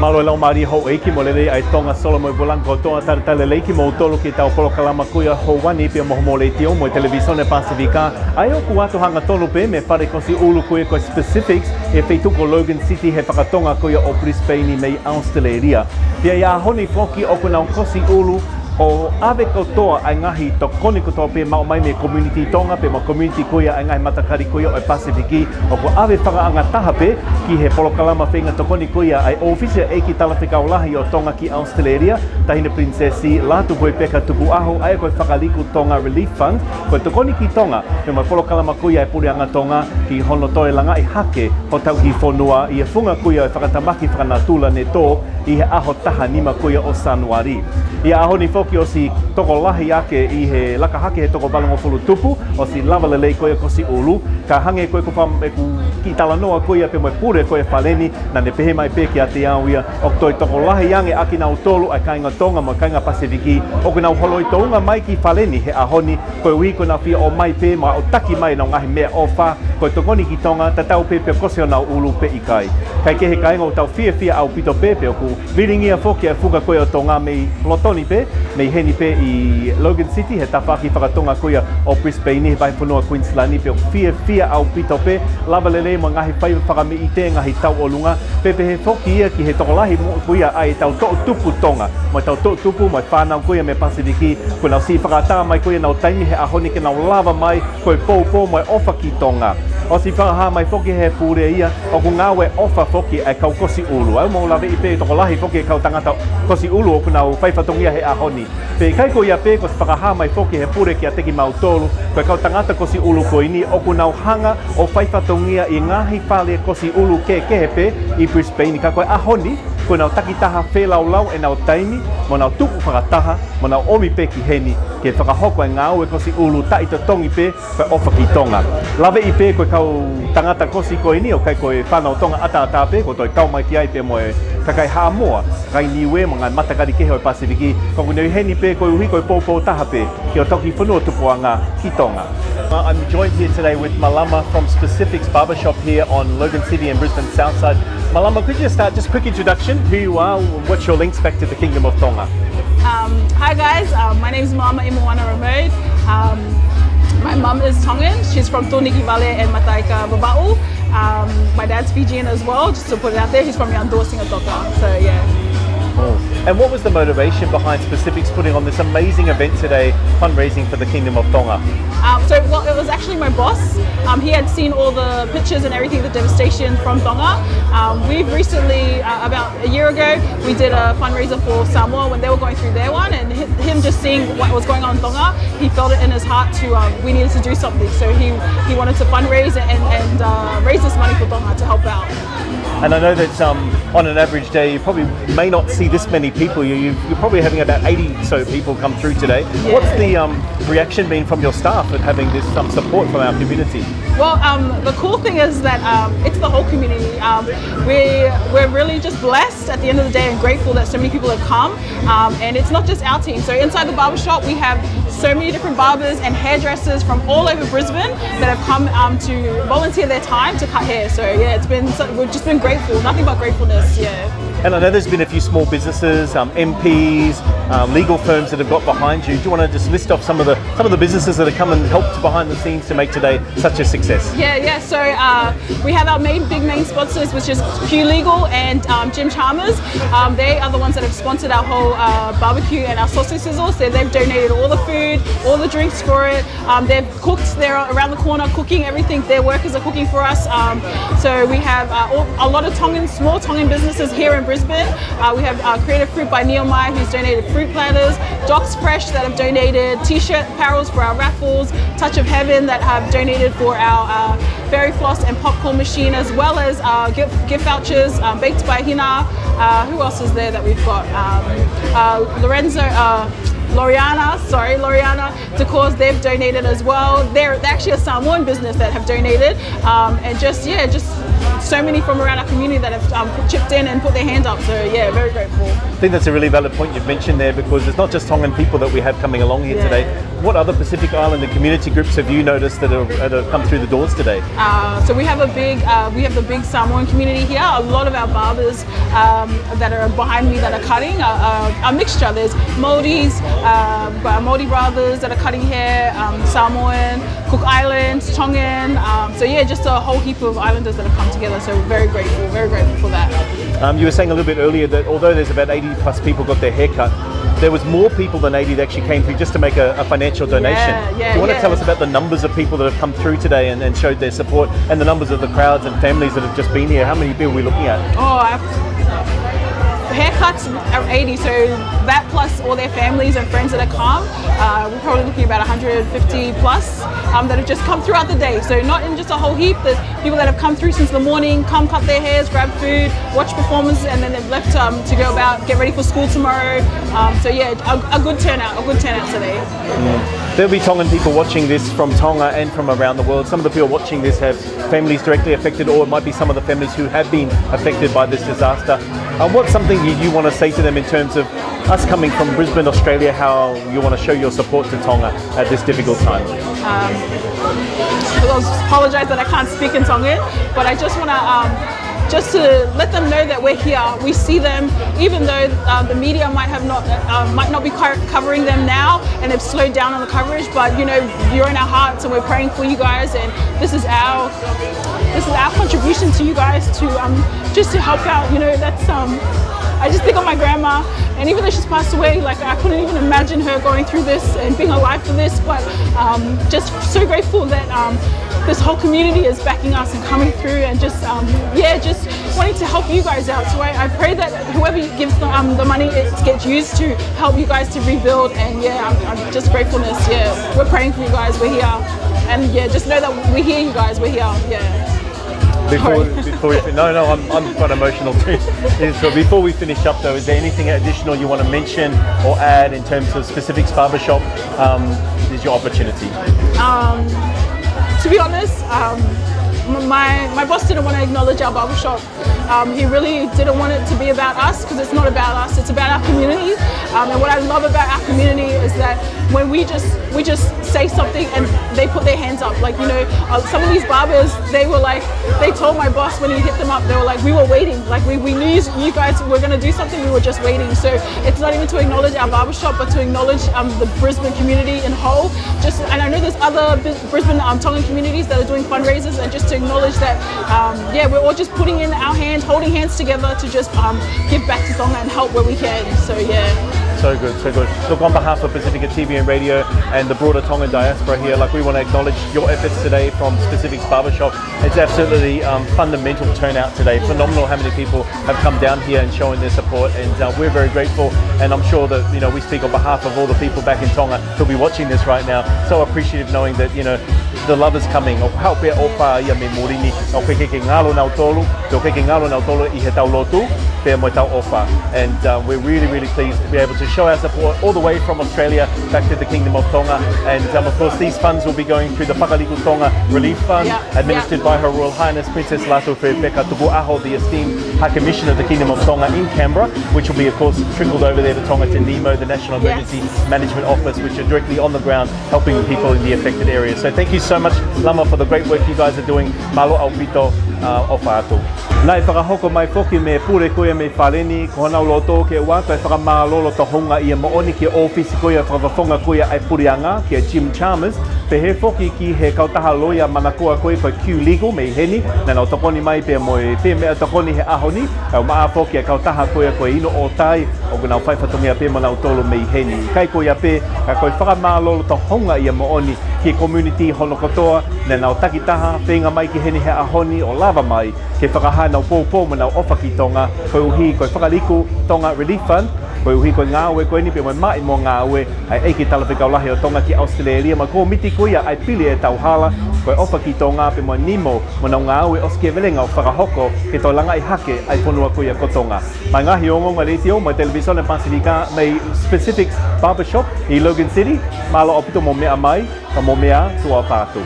Malo lau mari ho eiki mo lele ai tonga solo mo volang ko tonga taratale leiki mo tolo ki tau polo kalama kuia ho wani pe mo mo le tio mo televisione Pacifica. Ai o ku atu hanga tolu pe me whare kosi ulu kuia ko specifics e feituko Logan City he whakatonga kuia o Brisbane mei Australia. Pia ia honi foki o kuna kosi ulu o ave kotoa ai ngahi to koni kotoa pe mau mai me community tonga pe ma community kuia ai ngahi matakari kuia o Pasifiki o ko ave whakaanga taha pe ki he polokalama whenga to koni kuia ai ofisia e ki talawhika o lahi o tonga ki Australia tahina princesi latu koe peka tuku aho ai koe whakaliku tonga relief fund koe to koni ki tonga pe ma polokalama kuia e purianga tonga ki hono toe langa i hake ho tau ki whonua i e whunga kuia e whakatamaki whakanatula ne tō i he aho taha nima kuia o Sanuari. Ia aho ni foki o si toko lahi ake i he laka hake he toko balongo fulu tupu o si lava lelei koe ko si ulu ka hange koe ko pam e ku ki tala noa koe pe moe pure koe whaleni na ne pehe mai pe ki a te au ia o toi toko lahi ange aki nau tolu ai kainga tonga mo kainga Pasifiki o ku nau holoi tounga mai ki whaleni he ahoni koe ui koe nau fia o mai pe ma o taki mai nau ngahi mea o wha koe tokoni ki tonga ta tau pe pe kose o nau ulu pe i kai kai ke he kainga o tau fia au pito pe pe o ku viringia foki e fuga koe o tonga mei lotoni pe mei heni pe i Logan City he tawhaki whakatonga kuia o Brisbane he vai whanua Queensland pe o fia au pito pe lava lele mo ngahi whai whakami i te ngahi tau o lunga pe he foki ia ki he tokolahi kuia ai tau tō tupu tonga mo tau tō tupu mo whanau kuia me Pasifiki ko nau si whakatā mai kuia nau taimi he ahoni ke nau lava mai koe pōpō mo ofa ki tonga o si whakaha mai foki he pūre ia o ku ngāwe ofa foki ai kau kosi ulu au mo lawe i pe tokolahi foki e kau tangata kosi ulu o ku nau whaiwhatongia he ahoni pe kai ko ia pe ko whakaha mai foki he pure ki a teki mau tolu koe kau tangata kosi ulu ko ini o ku nau hanga o whaiwhatongia i ngahi whale kosi ulu ke he pe i Brisbane ka koe ahoni koe nau takitaha whelaulau e nau taimi mo nau tuku whakataha mo nau omi pe ki heni ke whakahoko e ngāu e kosi ulu ta i to tongi pe koe ofa ki tonga lawe i pe koe kau tangata kosi ko ini o kai koe whanau tonga ata pe ko toi kau mai ki ai pe mo e kakai hāmoa kai niwe mo ngai matakari kehe o Pasifiki ko kunei heni pe koe uhi koe pōpō taha pe ki o toki whanua tupuanga ki tonga. I'm joined here today with Malama from Specifics Barbershop here on Logan City and Brisbane Southside. Malama, could you start just a quick introduction, who you are, what's your links back to the Kingdom of Tonga? Hi guys, my name is Malama Imuwana Ramode. My mum is Tongan, she's from Tōniki Vale and Mataika Baba'u. My dad's Fijian as well, just to put it out there, he's from Yandor, Singatoka, so yeah. Oh. And what was the motivation behind Specifics putting on this amazing event today, fundraising for the Kingdom of Tonga? Well, it was actually my boss. He had seen all the pictures and everything, the devastation from Tonga. We've recently, about a year ago, we did a fundraiser for Samoa when they were going through their one, and him just seeing what was going on in Tonga, he felt it in his heart to, we needed to do something. So he wanted to fundraise and raise this money for Tonga to help out. And I know that on an average day, you probably may not see this many people. You're probably having about 80 so people come through today. Yeah. What's the reaction been from your staff at having this support from our community? Well, the cool thing is that it's the whole community. We're really just blessed at the end of the day and grateful that so many people have come. And it's not just our team. So inside the barbershop, we have so many different barbers and hairdressers from all over Brisbane that have come to volunteer their time to cut hair. So yeah, we've just been grateful, nothing but gratefulness, yeah. And I know there's been a few small businesses, MPs, legal firms that have got behind you. Do you want to just list off some of the businesses that have come and helped behind the scenes to make today such a success? Yeah. So we have our big main sponsors, which is Q Legal and Jim Chalmers. They are the ones that have sponsored our whole barbecue and our sausage sizzles. So they've donated all the food, all the drinks for it. They've cooked. They're around the corner cooking everything. Their workers are cooking for us. So we have a lot of small Tongan businesses here in Brisbane. We have Creative Fruit by Nehemiah, who's donated fruit platters, Docs Fresh that have donated t-shirt apparels for our raffles, Touch of Heaven that have donated for our Fairy Floss and popcorn machine, as well as gift vouchers, Baked by Hina. Who else is there that we've got? Loriana Decors, they've donated as well. They're actually a Samoan business that have donated, and just so many from around our community that have chipped in and put their hand up. So yeah, very grateful. I think that's a really valid point you've mentioned there, because it's not just Tongan people that we have coming along here today. What other Pacific Islander community groups have you noticed that have come through the doors today? So we have the big Samoan community here. A lot of our barbers that are behind me that are cutting are a mixture. There's Māoris, Māori brothers that are cutting hair, Samoan, Cook Islands, Tongan. So yeah, just a whole heap of islanders that have come together. So very grateful for that. You were saying a little bit earlier that although there's about 80 plus people got their hair cut, there was more people than 80 that actually came through just to make a financial donation. Do you want to tell us about the numbers of people that have come through today and showed their support, and the numbers of the crowds and families that have just been here? How many people are we looking at? Haircuts are 80, so that plus all their families and friends that have come, we're probably looking at about 150 plus that have just come throughout the day. So not in just a whole heap, there's people that have come through since the morning, come cut their hairs, grab food, watch performances, and then they've left to go about, get ready for school tomorrow. So yeah, a good turnout today. There'll be Tongan people watching this from Tonga and from around the world. Some of the people watching this have families directly affected, or it might be some of the families who have been affected by this disaster. What's something you want to say to them in terms of us coming from Brisbane, Australia, how you want to show your support to Tonga at this difficult time? I apologise that I can't speak in Tongan, but I just want to just to let them know that we're here. We see them, even though the media might not be covering them now, and they've slowed down on the coverage. But you know, you're in our hearts, and we're praying for you guys. And this is our contribution to you guys to just to help out. You know, that's I just think of my grandma, and even though she's passed away, like I couldn't even imagine her going through this and being alive for this. But just so grateful that this whole community is backing us and coming through, and just wanting to help you guys out. So I pray that whoever gives the money, it gets used to help you guys to rebuild. And I'm just gratefulness. Yeah, we're praying for you guys. We're here, and just know that we hear you guys. We're here. Yeah. I'm quite emotional too. So before we finish up though, is there anything additional you want to mention or add in terms of Specifics Barbershop? Is your opportunity. To be honest, my boss didn't want to acknowledge our barbershop. He really didn't want it to be about us, because it's not about us, it's about our community. And what I love about our community is that when we just say something and they put their hands up. Like, you know, some of these barbers, they told my boss when he hit them up, they were like, we were waiting. Like we knew you guys were going to do something, we were just waiting. So it's not even to acknowledge our barbershop, but to acknowledge the Brisbane community in whole. And I know there's other Brisbane Tongan communities that are doing fundraisers, and just to acknowledge that, we're all just putting in our hands, holding hands together to just give back to Tonga and help where we can. So yeah. So good, so good. Look, on behalf of Pacifica TV and Radio and the broader Tongan diaspora here, like we want to acknowledge your efforts today from Specifics Barbershop. It's absolutely fundamental turnout today. Phenomenal how many people have come down here and showing their support, and we're very grateful. And I'm sure that, you know, we speak on behalf of all the people back in Tonga who'll be watching this right now. So appreciative knowing that, you know, the love is coming. Help ia opa ia me morini. O ke ngalo nau tolu, ke ngalo nau tolu I he tau lotu, pe mo tau opa. And we're really, really pleased to be able to show our support all the way from Australia back to the Kingdom of Tonga. And of course, these funds will be going through the Whakaliku Tonga Relief Fund, administered by Her Royal Highness Princess Latu Peka Tupu Aho, the esteemed High Commissioner of the Kingdom of Tonga in Canberra, which will be, of course, trickled over there to Tonga to NEMO, the National Emergency Management Office, which are directly on the ground helping people in the affected areas. So thank you so much, Lama, for the great work you guys are doing. Malo au pito o whaatu. Nai whakahoko mai whoki me pure koia me whaleni, ko hana uloto ke wata whakamālolo tohonga I mooni ki ofisi koia whakawhonga koia ai purianga ki Jim Chalmers, pe he whoki ki he kautaha loia manakua koe koe Q Legal me heni, na nau tokoni mai pe mo e te mea tokoni he ahoni, au maa whoki a kautaha koia koe ino o tai, o gunau whaifatongia pe manau tolo me heni. Kai koia pe, ka koe whakamālolo tohonga I mooni ki community honokotoa, na nau takitaha, whenga mai ki heni he ahoni o lava mai, ke whakahana o pōpō ma nau ofa ki Tonga, koe uhi koe whakaliku Tonga Relief Fund, koe uhi koe ngāwe koe ni pe mai mai mo ngāwe, ai eiki talawhikau lahi o Tonga ki Australia, ma ko miti koia ai pili e tauhala, koe ofa ki Tonga pe mai nimo, mo nau ngāwe oske velenga o whakahoko, ke tō langa I hake ai whanua koia ko Tonga. Mai ngahi o ngonga reitio, mai Televisione Pasifika, mai Specifics Barbershop I Logan City, malo o pito mo mea mai, ka mo mea tua whātu.